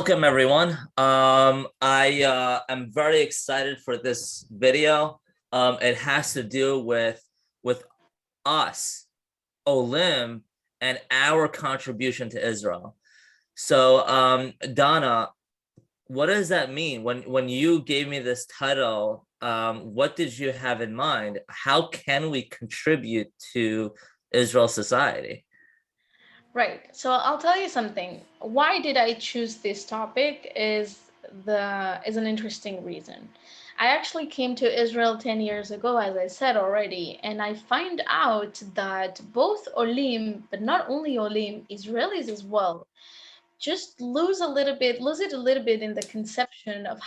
Welcome everyone. I am very excited for this video. It has to do with us, Olim, and our contribution to Israel. So, Donna, what does that mean when you gave me this title? What did you have in mind? How can we contribute to Israel society? Right. So I'll tell you something. Why did I choose this topic is an interesting reason. I actually came to Israel 10 years ago, as I said already, and I find out that both Olim, but not only Olim, Israelis as well, just lose it a little bit in the conception of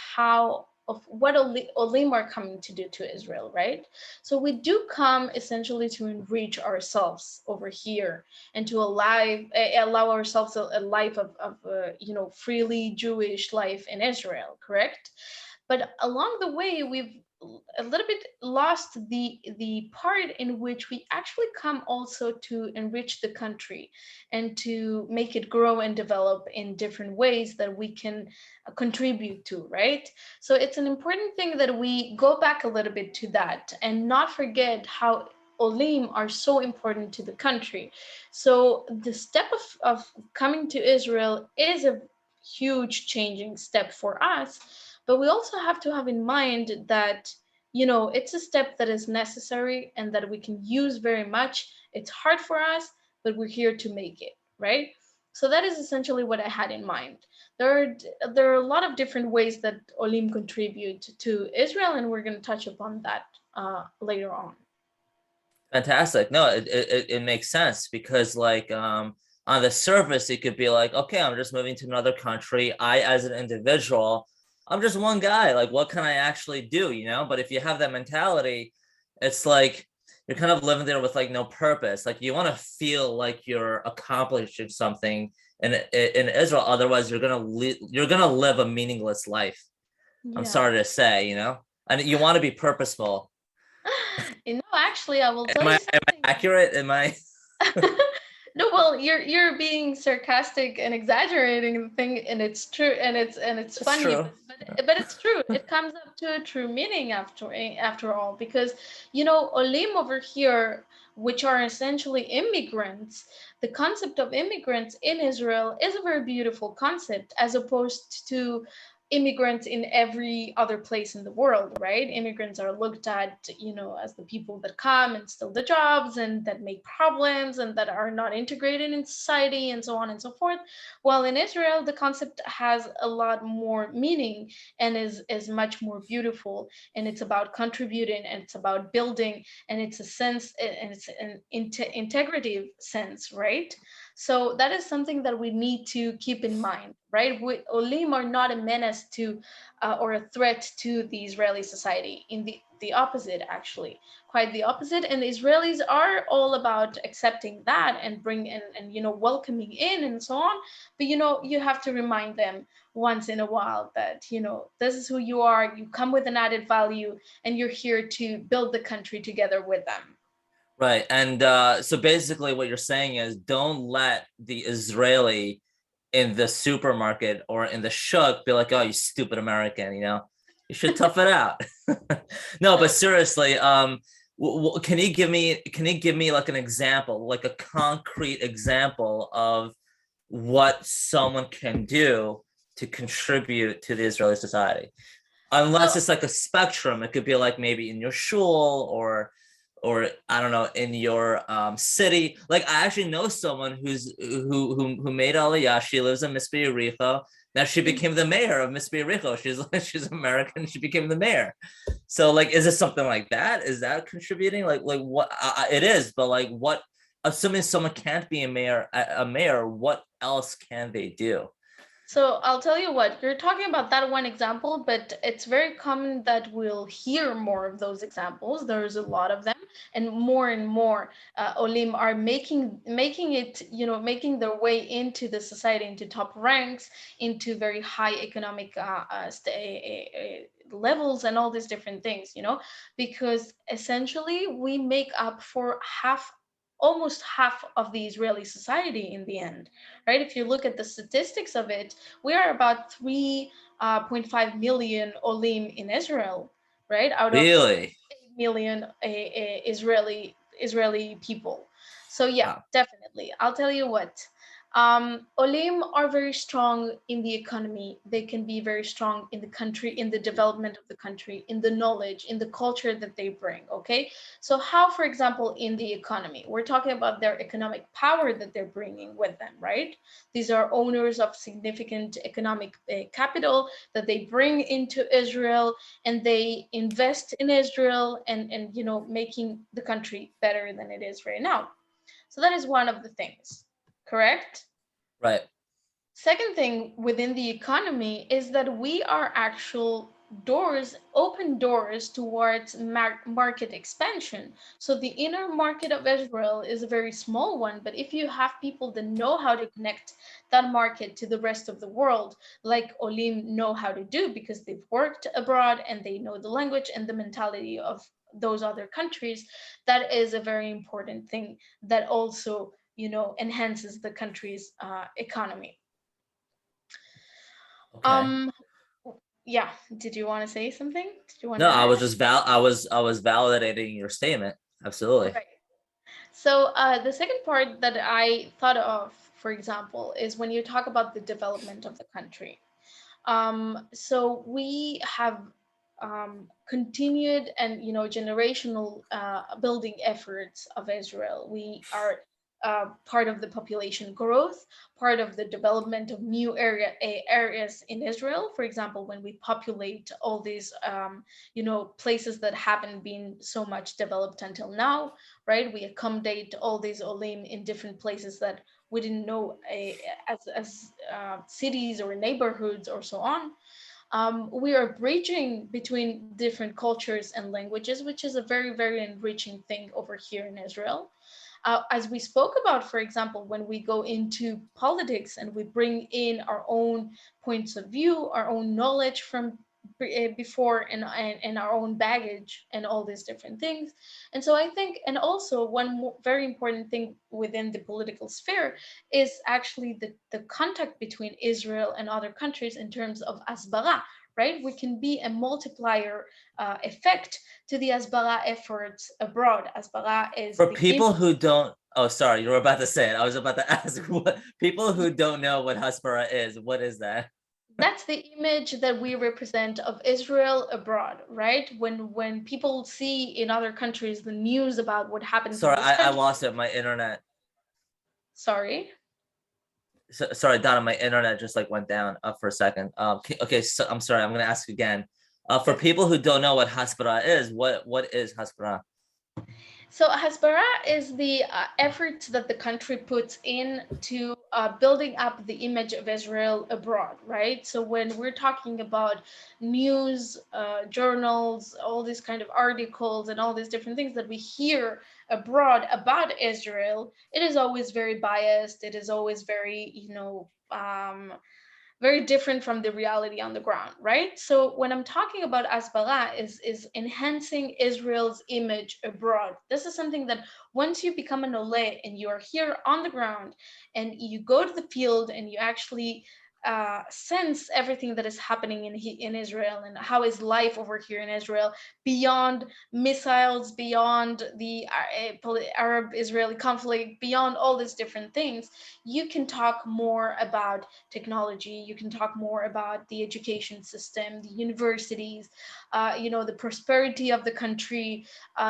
what Olim are coming to do to Israel, right? So we do come essentially to enrich ourselves over here and to allow ourselves a life of freely Jewish life in Israel, correct? But along the way, we've a little bit lost the part in which we actually come also to enrich the country and to make it grow and develop in different ways that we can contribute to, right? So it's an important thing that we go back a little bit to that and not forget how Olim are so important to the country. So the step of coming to Israel is a huge changing step for us, but we also have to have in mind that it's a step that is necessary and that we can use very much. It's hard for us, but we're here to make it, right? So that is essentially what I had in mind. There are a lot of different ways that Olim contribute to Israel, and we're going to touch upon that later on. Fantastic. No, it makes sense because on the surface it could be like, okay, I'm just moving to another country. I as an individual, I'm just one guy. Like what can I actually do, you know? But if you have that mentality, it's like you're kind of living there with like no purpose. Like you want to feel like you're accomplishing something in Israel, otherwise you're going to live a meaningless life. I'm Yeah. sorry to say, you know? And you want to be purposeful. Actually, I will tell Am I you am I something. accurate? Am I No, well, you're being sarcastic and exaggerating the thing, and it's true, and it's That's funny, true. but it's true. It comes up to a true meaning after all, because Olim over here, which are essentially immigrants, the concept of immigrants in Israel is a very beautiful concept, as opposed to immigrants in every other place in the world, right? Immigrants are looked at, as the people that come and steal the jobs and that make problems and that are not integrated in society and so on and so forth. While in Israel, the concept has a lot more meaning and is much more beautiful, and it's about contributing and it's about building, and it's a sense and it's an integrative sense, right? So that is something that we need to keep in mind, right? Olim are not a menace to or a threat to the Israeli society. In the opposite, actually, quite the opposite. And the Israelis are all about accepting that and welcoming in and so on. But you have to remind them once in a while that this is who you are. You come with an added value, and you're here to build the country together with them. Right. And so basically what you're saying is don't let the Israeli in the supermarket or in the shuk be like, oh, you stupid American, you know, you should tough it out. No, but seriously, can you give me like an example, like a concrete example of what someone can do to contribute to the Israeli society? Unless So it's like a spectrum, it could be like maybe in your shul or I don't know in your city. Like I actually know someone who made Aliyah. She lives in Mispeh Yericho. Now she became the mayor of Mispeh Yericho. She's American. She became the mayor. So like, is it something like that? Is that contributing? Like what it is? But like what? Assuming someone can't be a mayor, what else can they do? So I'll tell you what, you're talking about that one example, but it's very common that we'll hear more of those examples. There's a lot of them, and more Olim are making it, making their way into the society, into top ranks, into very high economic levels, and all these different things, because essentially we make up for half. almost half of the Israeli society in the end, right? If you look at the statistics of it, we are about 3.5 million Olim in Israel, right? Out of Really? 8 million Israeli people. So yeah, Wow. definitely. I'll tell you what. Olim are very strong in the economy. They can be very strong in the country, in the development of the country, in the knowledge, in the culture that they bring. Okay, so how, for example, in the economy, we're talking about their economic power that they're bringing with them, right? These are owners of significant economic capital that they bring into Israel, and they invest in Israel, and making the country better than it is right now. So that is one of the things, correct? Right. Second thing within the economy is that we are actual doors, open doors towards market expansion. So the inner market of Israel is a very small one, but if you have people that know how to connect that market to the rest of the world, like Olim know how to do because they've worked abroad and they know the language and the mentality of those other countries, that is a very important thing that also enhances the country's economy. Okay. Um, yeah, did you want to say something? Did you want No, to I add? was just I was validating your statement. Absolutely. Right. So the second part that I thought of, for example, is when you talk about the development of the country. So we have continued and generational building efforts of Israel. We are part of the population growth, part of the development of new areas in Israel. For example, when we populate all these places that haven't been so much developed until now, right? We accommodate all these olim in different places that we didn't know as cities or neighborhoods or so on. We are bridging between different cultures and languages, which is a very, very enriching thing over here in Israel. As we spoke about, for example, when we go into politics and we bring in our own points of view, our own knowledge from before, and our own baggage and all these different things. And so I think, and also one very important thing within the political sphere is actually the contact between Israel and other countries in terms of asbara, right? We can be a multiplier effect to the asbara efforts abroad. Asbara is For the people who don't, oh, sorry, you were about to say it. I was about to ask what people who don't know what Haspara is. What is that? that's the image that we represent of Israel abroad, right? When people see in other countries the news about what happens in Sorry, this I country. lost it. My internet. Sorry. Sorry, Donna. My internet just like went down for a second. Okay, so I'm sorry. I'm gonna ask again. For Yes. people who don't know what Haspara is, what is Haspara? So Hasbara is the effort that the country puts in to building up the image of Israel abroad, right? So when we're talking about news, journals, all these kind of articles and all these different things that we hear abroad about Israel, it is always very biased. It is always very, very different from the reality on the ground, right? So when I'm talking about asbara is enhancing Israel's image abroad. This is something that once you become an Oleh and you are here on the ground and you go to the field and you actually sense everything that is happening in Israel and how is life over here in Israel beyond missiles, beyond the Arab-Israeli conflict, beyond all these different things, you can talk more about technology. You can talk more about the education system, the universities, the prosperity of the country,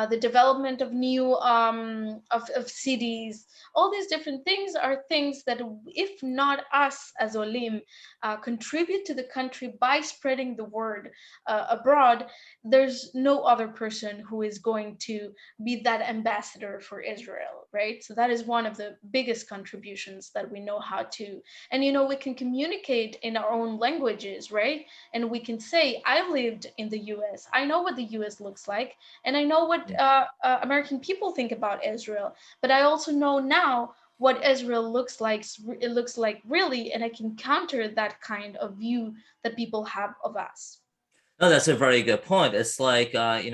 the development of new of cities. All these different things are things that, if not us as Olim, contribute to the country by spreading the word abroad, there's no other person who is going to be that ambassador for Israel, right? So that is one of the biggest contributions that we know how to. And we can communicate in our own languages, right? And we can say, I lived in the US, I know what the US looks like, and I know what American people think about Israel, but I also know now what Israel looks like. It looks like really, and I can counter that kind of view that people have of us. No, that's a very good point. It's like I'm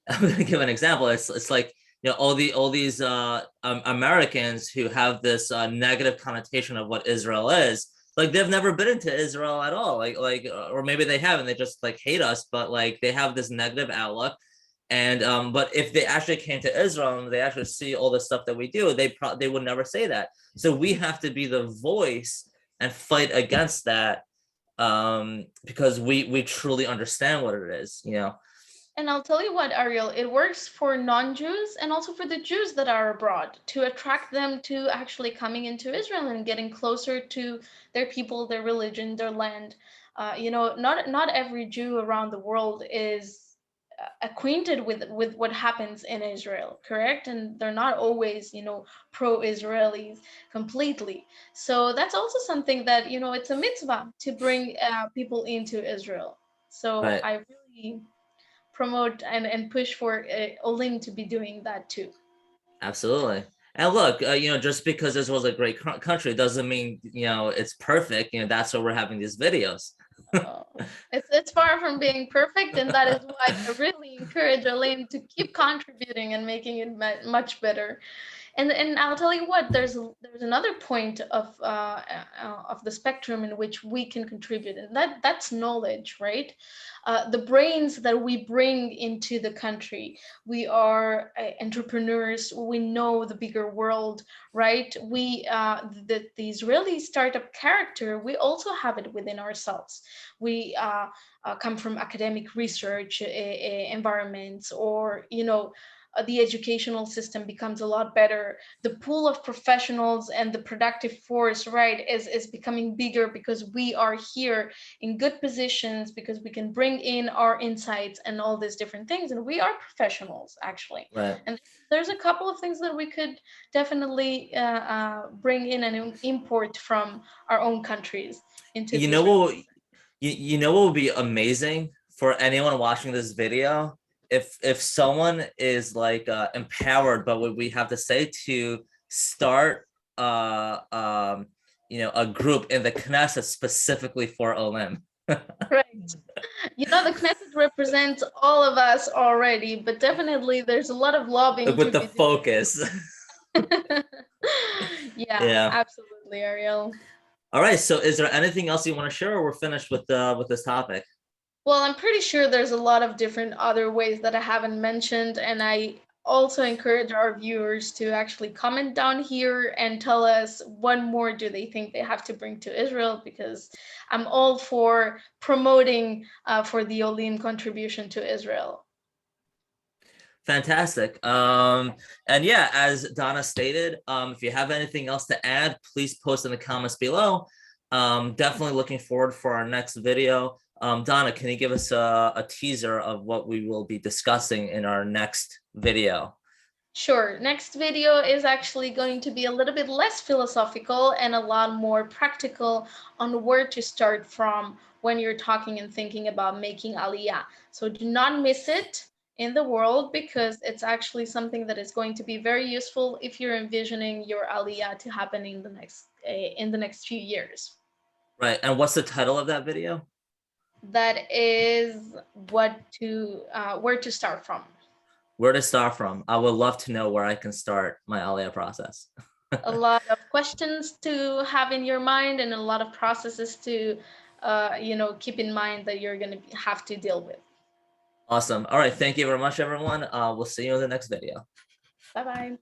gonna give an example. It's like all these Americans who have this negative connotation of what Israel is. Like they've never been into Israel at all. Or maybe they have and they just like hate us, but like they have this negative outlook. And but if they actually came to Israel and they actually see all the stuff that we do, they would never say that. So we have to be the voice and fight against that, because we truly understand what it is. And I'll tell you what, Ariel, it works for non-Jews and also for the Jews that are abroad to attract them to actually coming into Israel and getting closer to their people, their religion, their land. Not every Jew around the world is acquainted with what happens in Israel, correct? And they're not always, pro-Israelis completely. So that's also something that, it's a mitzvah to bring people into Israel. So Right. I really promote and push for Olim to be doing that too. Absolutely. And look, just because this was a great country doesn't mean, it's perfect. That's why we're having these videos. Uh, it's far from being perfect, and that is why I really encourage Olim to keep contributing and making it much better. And I'll tell you what, there's another point of the spectrum in which we can contribute, and that's knowledge, right? The brains that we bring into the country. We are entrepreneurs. We know the bigger world, right? The Israeli startup character. We also have it within ourselves. We come from academic research environments, or the educational system becomes a lot better. The pool of professionals and the productive force, right, is becoming bigger because we are here in good positions, because we can bring in our insights and all these different things, and we are professionals actually. Right. And there's a couple of things that we could definitely bring in and import from our own countries into You the know Israeli. what? You know what would be amazing for anyone watching this video, if someone is like empowered by what we have to say, to start a group in the Knesset specifically for Olim. Right. The Knesset represents all of us already, but definitely there's a lot of lobbying With to the be done. focus. Yeah, Yeah. absolutely, Ariel. All right. So is there anything else you want to share, or we're finished with this topic? Well, I'm pretty sure there's a lot of different other ways that I haven't mentioned, and I also encourage our viewers to actually comment down here and tell us what more do they think they have to bring to Israel, because I'm all for promoting for the Olim contribution to Israel. Fantastic. And yeah, as Donna stated, if you have anything else to add, please post in the comments below. Definitely looking forward for our next video. Donna, can you give us a teaser of what we will be discussing in our next video? Sure. Next video is actually going to be a little bit less philosophical and a lot more practical on where to start from when you're talking and thinking about making Aliyah. So do not miss it in the world, because it's actually something that is going to be very useful if you're envisioning your Aliyah to happen in the next few years. Right. And what's the title of that video? That is where to start from. Where to start from? I would love to know where I can start my Aliyah process. A lot of questions to have in your mind and a lot of processes to keep in mind that you're going to have to deal with. Awesome. All right. Thank you very much, everyone. We'll see you in the next video. Bye bye.